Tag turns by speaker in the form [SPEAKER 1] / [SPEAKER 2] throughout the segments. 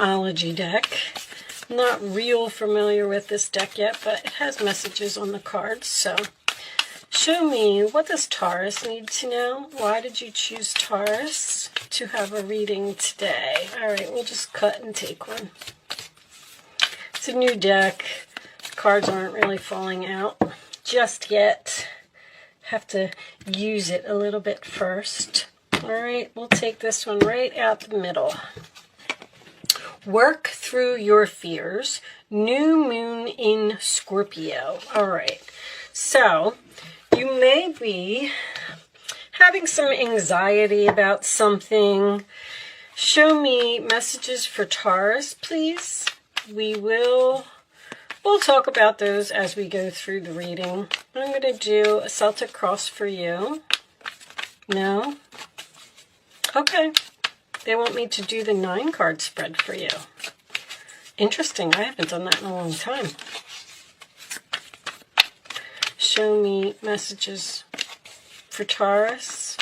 [SPEAKER 1] numerology deck. I'm not real familiar with this deck yet, but it has messages on the cards. So show me, what does Taurus need to know? Why did you choose Taurus to have a reading today? All right, we'll just cut and take one. It's a new deck. Cards aren't really falling out just yet. Have to use it a little bit first. All right, we'll take this one right out the middle. Work through your fears. New moon in Scorpio. All right, so you may be having some anxiety about something. Show me messages for Taurus, please. We'll talk about those as we go through the reading. I'm going to do a Celtic cross for you. No? Okay. They want me to do the 9-card spread for you. Interesting. I haven't done that in a long time. Show me messages for Taurus.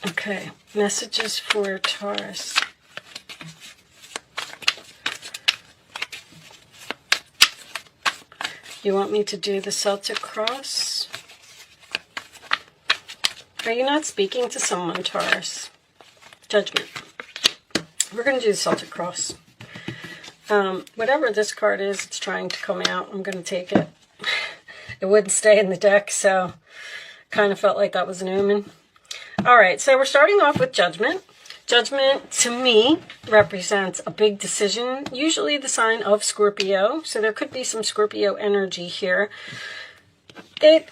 [SPEAKER 1] Okay. Messages for Taurus. You want me to do the Celtic cross? Are you not speaking to someone, Taurus? Judgment. We're going to do the Celtic cross. Whatever this card is, it's trying to come out. I'm going to take it. It wouldn't stay in the deck, so kind of felt like that was an omen. All right, so we're starting off with Judgment. Judgment, to me, represents a big decision, usually the sign of Scorpio. So there could be some Scorpio energy here. It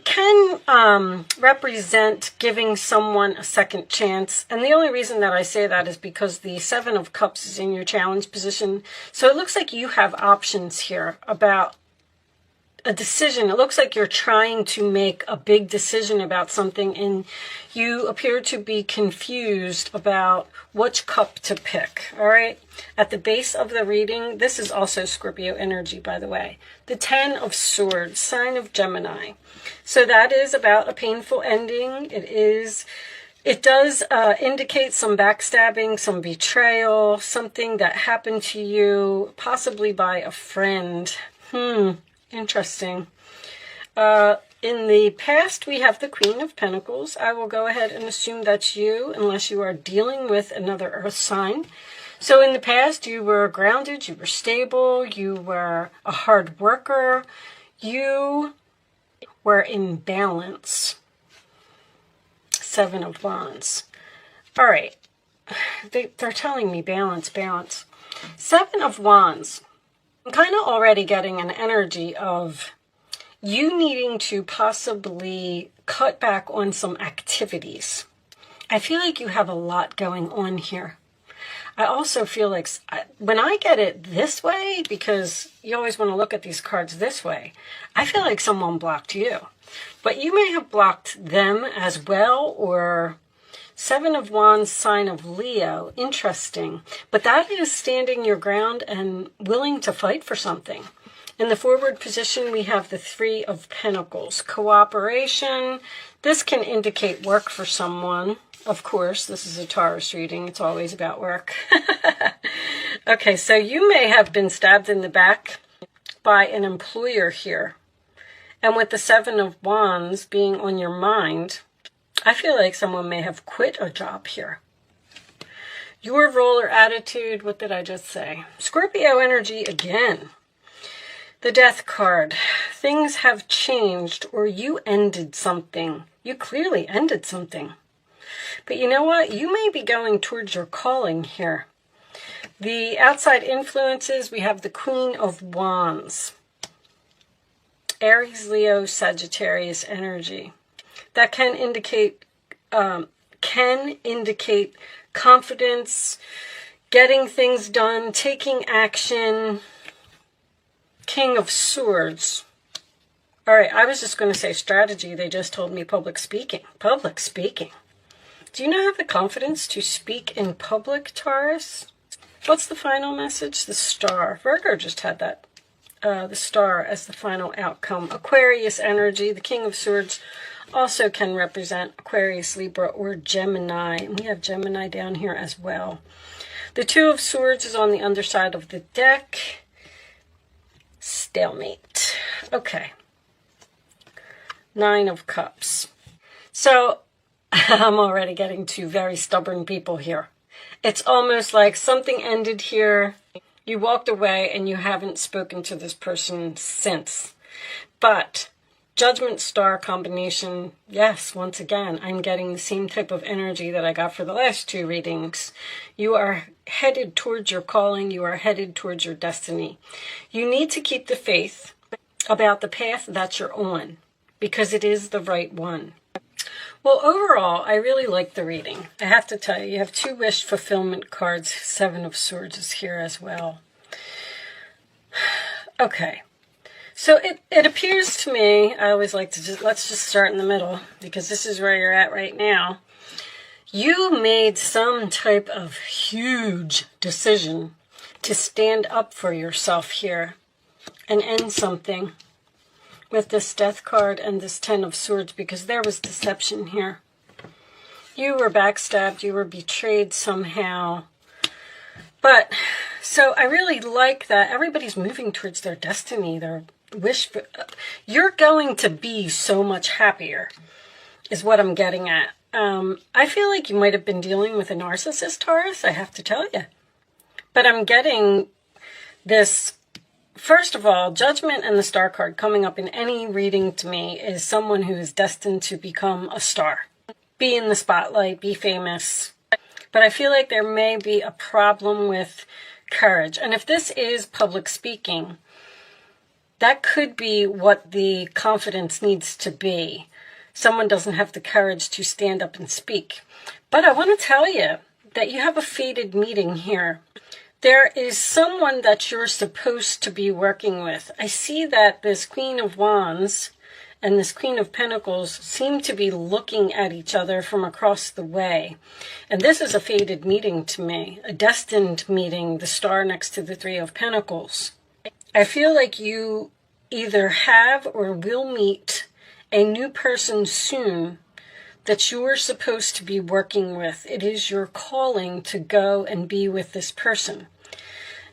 [SPEAKER 1] can represent giving someone a second chance. And the only reason that I say that is because the 7 of Cups is in your challenge position. So it looks like you have options here about a decision. It looks like you're trying to make a big decision about something, and you appear to be confused about which cup to pick. All right. At the base of the reading, this is also Scorpio energy, by the way. The 10 of Swords, sign of Gemini. So that is about a painful ending. It does indicate some backstabbing, some betrayal, something that happened to you, possibly by a friend. Interesting. In the past, we have the Queen of Pentacles. I will go ahead and assume that's you, unless you are dealing with another earth sign. So in the past, you were grounded, you were stable, you were a hard worker, you were in balance. 7 of Wands. All right. They're telling me balance, balance. 7 of Wands. I'm kind of already getting an energy of you needing to possibly cut back on some activities. I feel like you have a lot going on here. I also feel like when I get it this way, because you always want to look at these cards this way, I feel like someone blocked you. But you may have blocked them as well, or 7 of Wands, sign of Leo. Interesting. But that is standing your ground and willing to fight for something. In the forward position, we have the 3 of Pentacles. Cooperation. This can indicate work for someone. Of course, this is a Taurus reading. It's always about work. Okay, so you may have been stabbed in the back by an employer here. And with the 7 of Wands being on your mind, I feel like someone may have quit a job here. Your role or attitude, what did I just say? Scorpio energy again. The Death card. Things have changed, or you ended something. You clearly ended something. But you know what? You may be going towards your calling here. The outside influences, we have the Queen of Wands. Aries, Leo, Sagittarius energy. That can indicate confidence, getting things done, taking action. King of Swords. All right, I was just going to say strategy. They just told me public speaking. Public speaking. Do you not have the confidence to speak in public, Taurus? What's the final message? The Star. Virgo just had that. The Star as the final outcome. Aquarius energy, the King of Swords Also can represent Aquarius, Libra, or Gemini. And we have Gemini down here as well. The Two of Swords is on the underside of the deck. Stalemate. Okay. Nine of Cups. So, I'm already getting two very stubborn people here. It's almost like something ended here. You walked away and you haven't spoken to this person since. But Judgment Star combination, yes, once again, I'm getting the same type of energy that I got for the last two readings. You are headed towards your calling. You are headed towards your destiny. You need to keep the faith about the path that you're on, because it is the right one. Well, overall, I really like the reading. I have to tell you, you have two wish fulfillment cards. Seven of Swords is here as well. Okay. So it appears to me, I always like to let's just start in the middle, because this is where you're at right now. You made some type of huge decision to stand up for yourself here and end something with this Death card and this Ten of Swords, because there was deception here. You were backstabbed, you were betrayed somehow. But, so I really like that everybody's moving towards their destiny, their wish for, you're going to be so much happier, is what I'm getting at. I feel like you might have been dealing with a narcissist, Taurus, I have to tell you. But I'm getting this, first of all, Judgment and the Star card coming up in any reading to me is someone who is destined to become a star. Be in the spotlight, be famous. But I feel like there may be a problem with courage. And if this is public speaking, that could be what the confidence needs to be. Someone doesn't have the courage to stand up and speak. But I want to tell you that you have a fated meeting here. There is someone that you're supposed to be working with. I see that this Queen of Wands and this Queen of Pentacles seem to be looking at each other from across the way. And this is a fated meeting to me, a destined meeting, the Star next to the Three of Pentacles. I feel like you either have or will meet a new person soon that you are supposed to be working with. It is your calling to go and be with this person.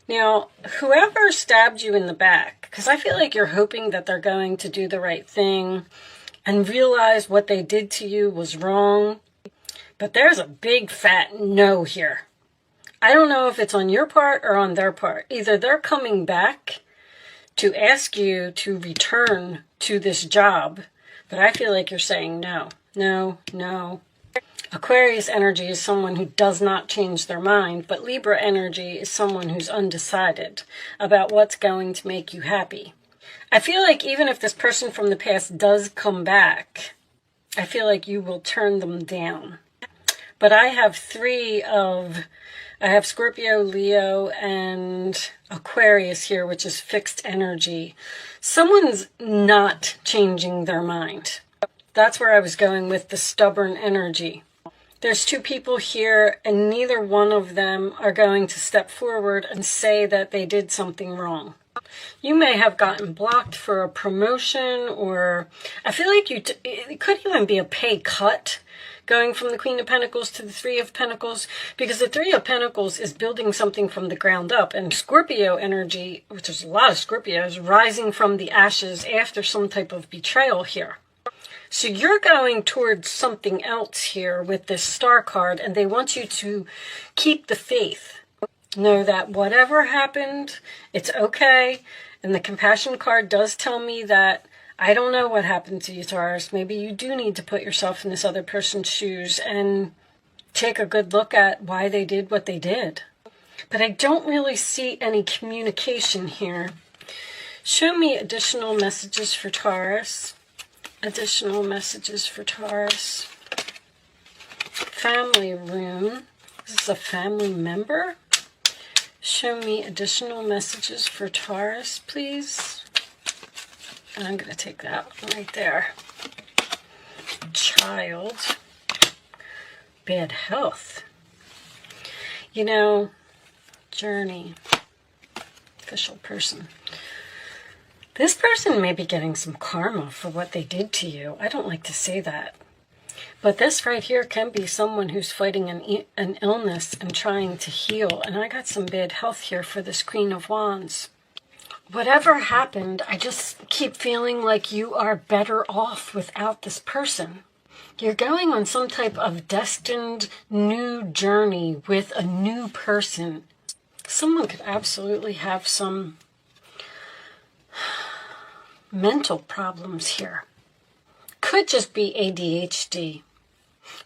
[SPEAKER 1] Now, whoever stabbed you in the back, because I feel like you're hoping that they're going to do the right thing and realize what they did to you was wrong, but there's a big fat no here. I don't know if it's on your part or on their part. Either they're coming back to ask you to return to this job, but I feel like you're saying no, no, no. Aquarius energy is someone who does not change their mind, but Libra energy is someone who's undecided about what's going to make you happy. I feel like even if this person from the past does come back, I feel like you will turn them down. But I have I have Scorpio, Leo, and Aquarius here, which is fixed energy. Someone's not changing their mind. That's where I was going with the stubborn energy. There's two people here, and neither one of them are going to step forward and say that they did something wrong. You may have gotten blocked for a promotion, or I feel like it could even be a pay cut going from the Queen of Pentacles to the Three of Pentacles, because the Three of Pentacles is building something from the ground up, and Scorpio energy, which is a lot of Scorpios, rising from the ashes after some type of betrayal here. So you're going towards something else here with this Star card, and they want you to keep the faith. Know that whatever happened, it's okay. And the Compassion card does tell me that I don't know what happened to you, Taurus. Maybe you do need to put yourself in this other person's shoes and take a good look at why they did what they did. But I don't really see any communication here. Show me additional messages for Taurus. Additional messages for Taurus. Family rune. This is a family member. Show me additional messages for Taurus, please. And I'm going to take that one right there. Child. Bad health. You know, journey. Official person. This person may be getting some karma for what they did to you. I don't like to say that. But this right here can be someone who's fighting an illness and trying to heal. And I got some bad health here for this Queen of Wands. Whatever happened, I just keep feeling like you are better off without this person. You're going on some type of destined new journey with a new person. Someone could absolutely have some mental problems here. Could just be ADHD.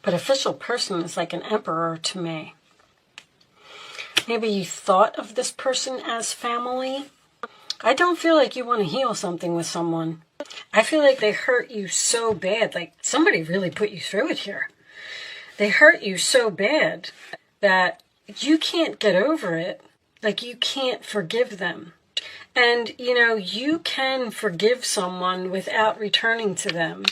[SPEAKER 1] But official person is like an emperor to me. Maybe you thought of this person as family. I don't feel like you want to heal something with someone. I feel like they hurt you so bad. Like somebody really put you through it here. They hurt you so bad that you can't get over it. Like you can't forgive them. And, you know, you can forgive someone without returning to them.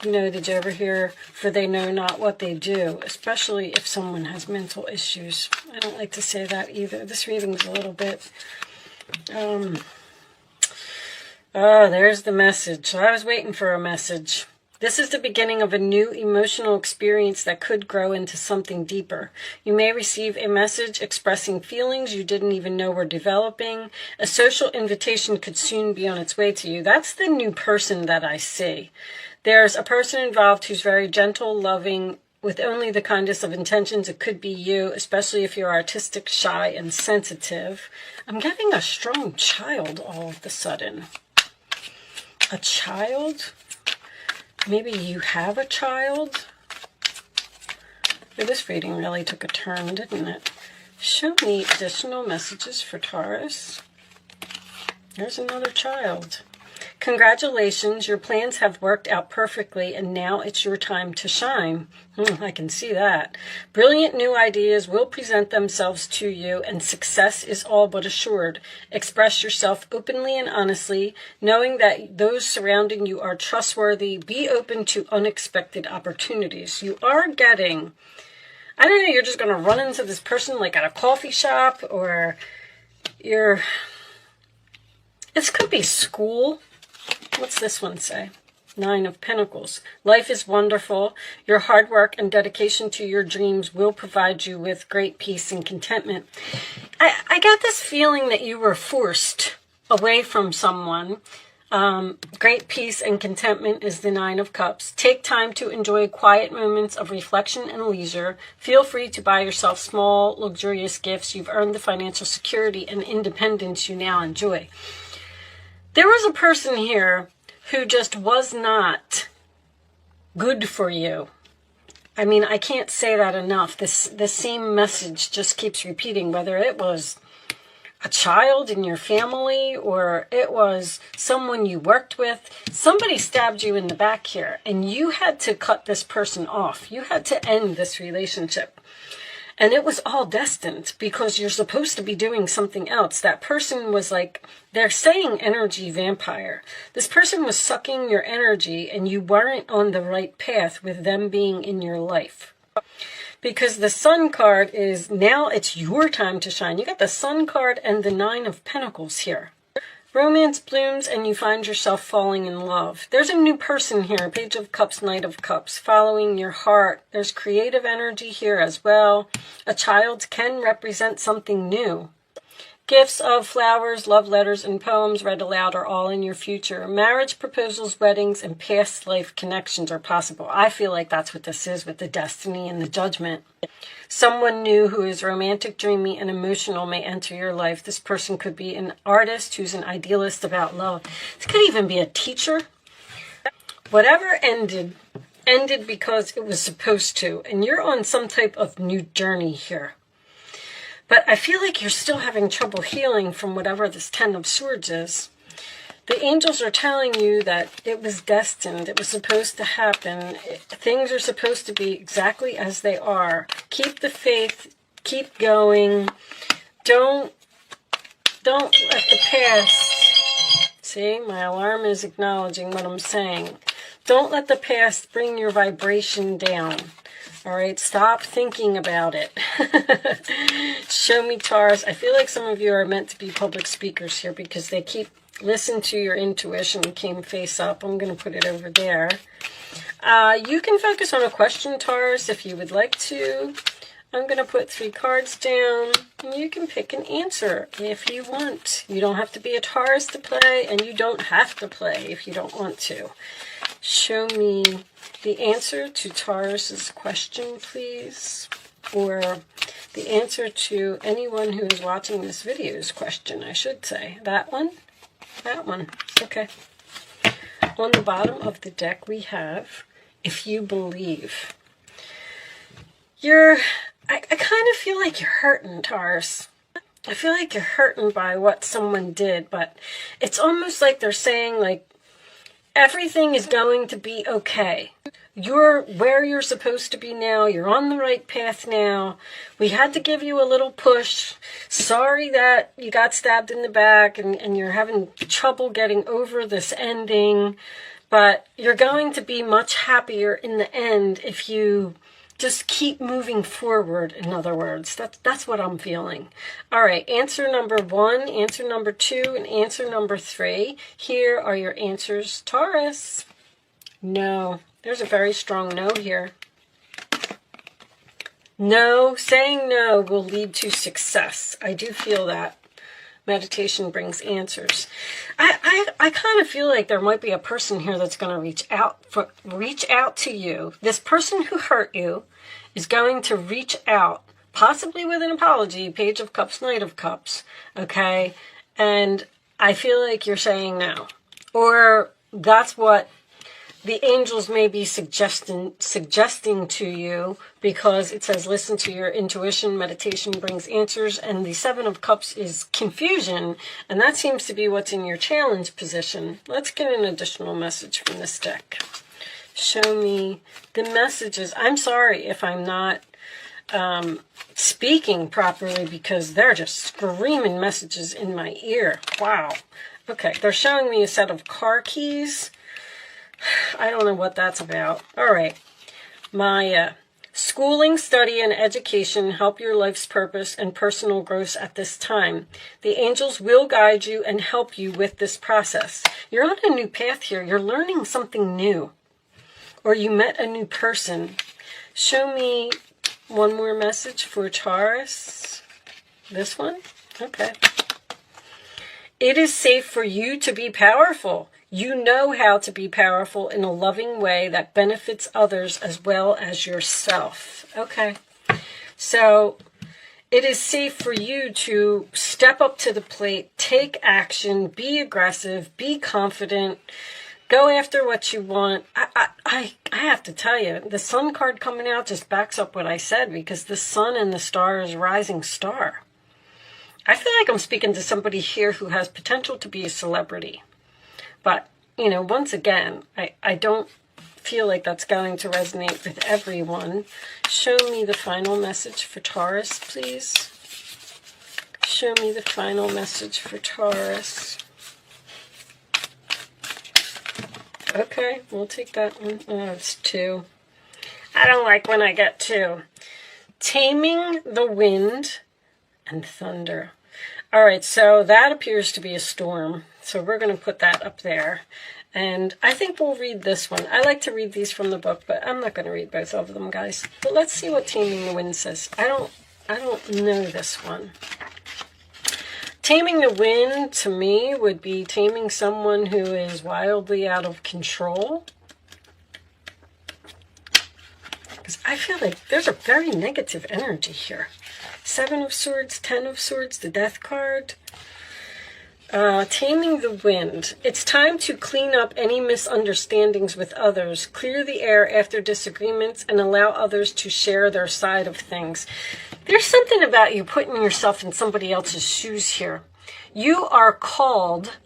[SPEAKER 1] You know, did you ever hear, for they know not what they do, especially if someone has mental issues. I don't like to say that either. This reading's a little bit, oh, there's the message. I was waiting for a message. This is the beginning of a new emotional experience that could grow into something deeper. You may receive a message expressing feelings you didn't even know were developing. A social invitation could soon be on its way to you. That's the new person that I see. There's a person involved who's very gentle, loving, with only the kindest of intentions. It could be you, especially if you're artistic, shy, and sensitive. I'm getting a strong child all of a sudden. A child? Maybe you have a child? This reading really took a turn, didn't it? Show me additional messages for Taurus. There's another child. Congratulations, your plans have worked out perfectly and now it's your time to shine. I can see that. Brilliant new ideas will present themselves to you and success is all but assured. Express yourself openly and honestly, knowing that those surrounding you are trustworthy. Be open to unexpected opportunities. You are getting, I don't know, you're just going to run into this person like at a coffee shop or this could be school. What's this one say? 9 of Pentacles. Life is wonderful. Your hard work and dedication to your dreams will provide you with great peace and contentment. I got this feeling that you were forced away from someone. Great peace and contentment is the 9 of Cups. Take time to enjoy quiet moments of reflection and leisure. Feel free to buy yourself small, luxurious gifts. You've earned the financial security and independence you now enjoy. There was a person here who just was not good for you. I mean, I can't say that enough. This same message just keeps repeating, whether it was a child in your family or it was someone you worked with. Somebody stabbed you in the back here and you had to cut this person off. You had to end this relationship. And it was all destined because you're supposed to be doing something else. That person was like, they're saying energy vampire. This person was sucking your energy and you weren't on the right path with them being in your life. Because the Sun card is, now it's your time to shine. You got the Sun card and the 9 of Pentacles here. Romance blooms and you find yourself falling in love. There's a new person here, Page of Cups, Knight of Cups, following your heart. There's creative energy here as well. A child can represent something new. Gifts of flowers, love letters, and poems read aloud are all in your future. Marriage proposals, weddings, and past life connections are possible. I feel like that's what this is with the destiny and the judgment. Someone new who is romantic, dreamy, and emotional may enter your life. This person could be an artist who's an idealist about love. This could even be a teacher. Whatever ended because it was supposed to. And you're on some type of new journey here. But I feel like you're still having trouble healing from whatever this 10 of Swords is. The angels are telling you that it was destined. It was supposed to happen. Things are supposed to be exactly as they are. Keep the faith. Keep going. Don't let the past... See, my alarm is acknowledging what I'm saying. Don't let the past bring your vibration down. All right, stop thinking about it. Show me, Taurus. I feel like some of you are meant to be public speakers here because they keep Listen to your intuition came face up. I'm going to put it over there. You can focus on a question, Taurus, if you would like to. I'm going to put 3 cards down, and you can pick an answer if you want. You don't have to be a Taurus to play, and you don't have to play if you don't want to. Show me the answer to Taurus's question, please. Or the answer to anyone who is watching this video's question, I should say. That one? That one. Okay. On the bottom of the deck we have, if you believe. I kind of feel like you're hurting, Taurus. I feel like you're hurting by what someone did, but it's almost like they're saying, like, everything is going to be okay. You're where you're supposed to be now. You're on the right path now. We had to give you a little push. Sorry that you got stabbed in the back and you're having trouble getting over this ending. But you're going to be much happier in the end if you just keep moving forward, in other words. That's what I'm feeling. All right, answer number 1, answer number 2, and answer number 3. Here are your answers, Taurus. No. There's a very strong no here. No, saying no will lead to success. I do feel that. Meditation brings answers. I kind of feel like there might be a person here that's going to reach out to you. This person who hurt you is going to reach out, possibly with an apology, Page of Cups, Knight of Cups, okay? And I feel like you're saying no. Or that's what the angels may be suggesting to you, because it says listen to your intuition, meditation brings answers, and the 7 of Cups is confusion, and that seems to be what's in your challenge position. Let's get an additional message from this deck. Show me the messages. I'm sorry if I'm not speaking properly, because they're just screaming messages in my ear. Wow. Okay, they're showing me a set of car keys. I don't know what that's about. All right. My schooling, study, and education help your life's purpose and personal growth at this time. The angels will guide you and help you with this process. You're on a new path here. You're learning something new. Or you met a new person. Show me one more message for Taurus. This one? Okay. It is safe for you to be powerful. You know how to be powerful in a loving way that benefits others as well as yourself. Okay. So it is safe for you to step up to the plate, take action, be aggressive, be confident, go after what you want. I have to tell you, the Sun card coming out just backs up what I said, because the Sun and the star is rising star. I feel like I'm speaking to somebody here who has potential to be a celebrity. But, you know, once again, I don't feel like that's going to resonate with everyone. Show me the final message for Taurus, please. Show me the final message for Taurus. Okay, we'll take that one. Oh, it's 2. I don't like when I get 2. Taming the wind and thunder. All right, so that appears to be a storm. So we're going to put that up there. And I think we'll read this one. I like to read these from the book, but I'm not going to read both of them, guys. But let's see what Taming the Wind says. I don't know this one. Taming the wind, to me, would be taming someone who is wildly out of control. Because I feel like there's a very negative energy here. 7 of Swords, 10 of Swords, the Death card. Taming the wind. It's time to clean up any misunderstandings with others, clear the air after disagreements, and allow others to share their side of things. There's something about you putting yourself in somebody else's shoes here. You are called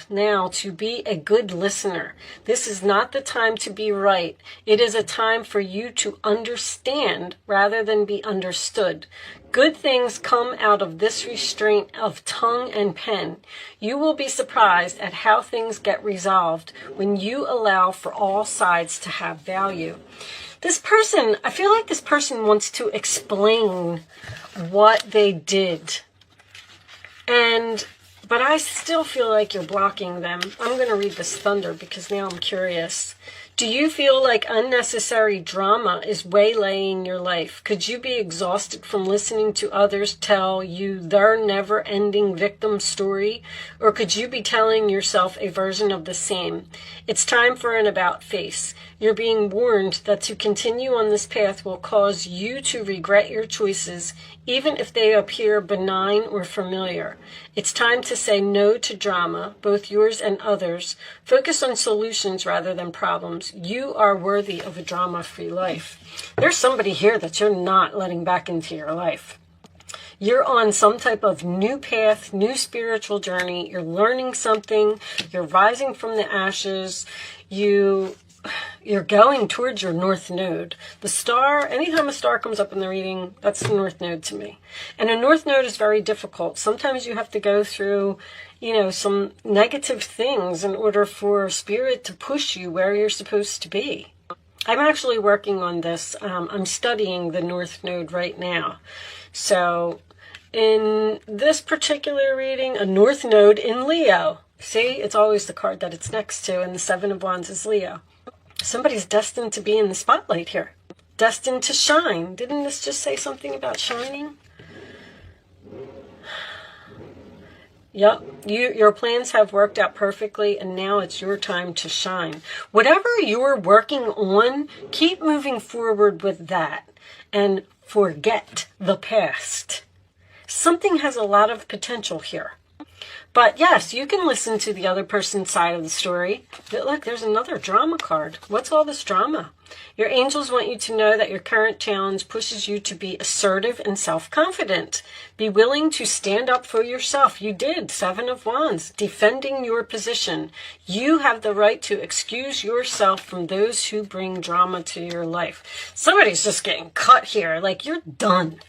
[SPEAKER 1] now to be a good listener. This is not the time to be right. It is a time for you to understand rather than be understood. Good things come out of this restraint of tongue and pen. You will be surprised at how things get resolved when you allow for all sides to have value. This person, I feel like this person wants to explain what they did. And But I still feel like you're blocking them. I'm going to read this thunder because now I'm curious. Do you feel like unnecessary drama is waylaying your life? Could you be exhausted from listening to others tell you their never-ending victim story? Or could you be telling yourself a version of the same? It's time for an about face. You're being warned that to continue on this path will cause you to regret your choices, even if they appear benign or familiar. It's time to say no to drama, both yours and others. Focus on solutions rather than problems. You are worthy of a drama-free life. There's somebody here that you're not letting back into your life. You're on some type of new path, new spiritual journey. You're learning something. You're rising from the ashes. You're going towards your north node. The star, anytime a star comes up in the reading, that's the north node to me. And a north node is very difficult. Sometimes you have to go through, some negative things in order for spirit to push you where you're supposed to be. I'm actually working on this. I'm studying the north node right now. So in this particular reading, a north node in Leo. See, it's always the card that it's next to, and the Seven of Wands is Leo. Somebody's destined to be in the spotlight here. Destined to shine. Didn't this just say something about shining? Yep, your plans have worked out perfectly, and now it's your time to shine. Whatever you're working on, keep moving forward with that and forget the past. Something has a lot of potential here. But yes, you can listen to the other person's side of the story. But look, there's another drama card. What's all this drama? Your angels want you to know that your current challenge pushes you to be assertive and self-confident. Be willing to stand up for yourself. You did. Seven of Wands. Defending your position. You have the right to excuse yourself from those who bring drama to your life. Somebody's just getting cut here. Like, you're done.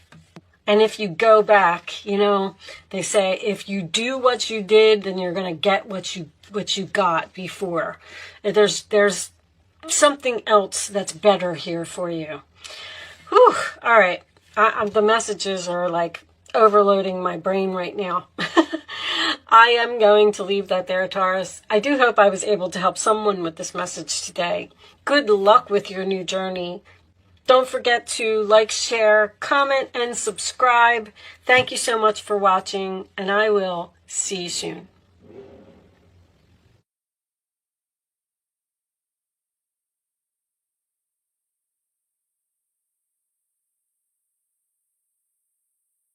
[SPEAKER 1] And if you go back, they say if you do what you did, then you're going to get what you got before. There's something else that's better here for you. Whew. All right. The messages are like overloading my brain right now. I am going to leave that there, Taurus. I do hope I was able to help someone with this message today. Good luck with your new journey. Don't forget to like, share, comment, and subscribe. Thank you so much for watching, and I will see you soon.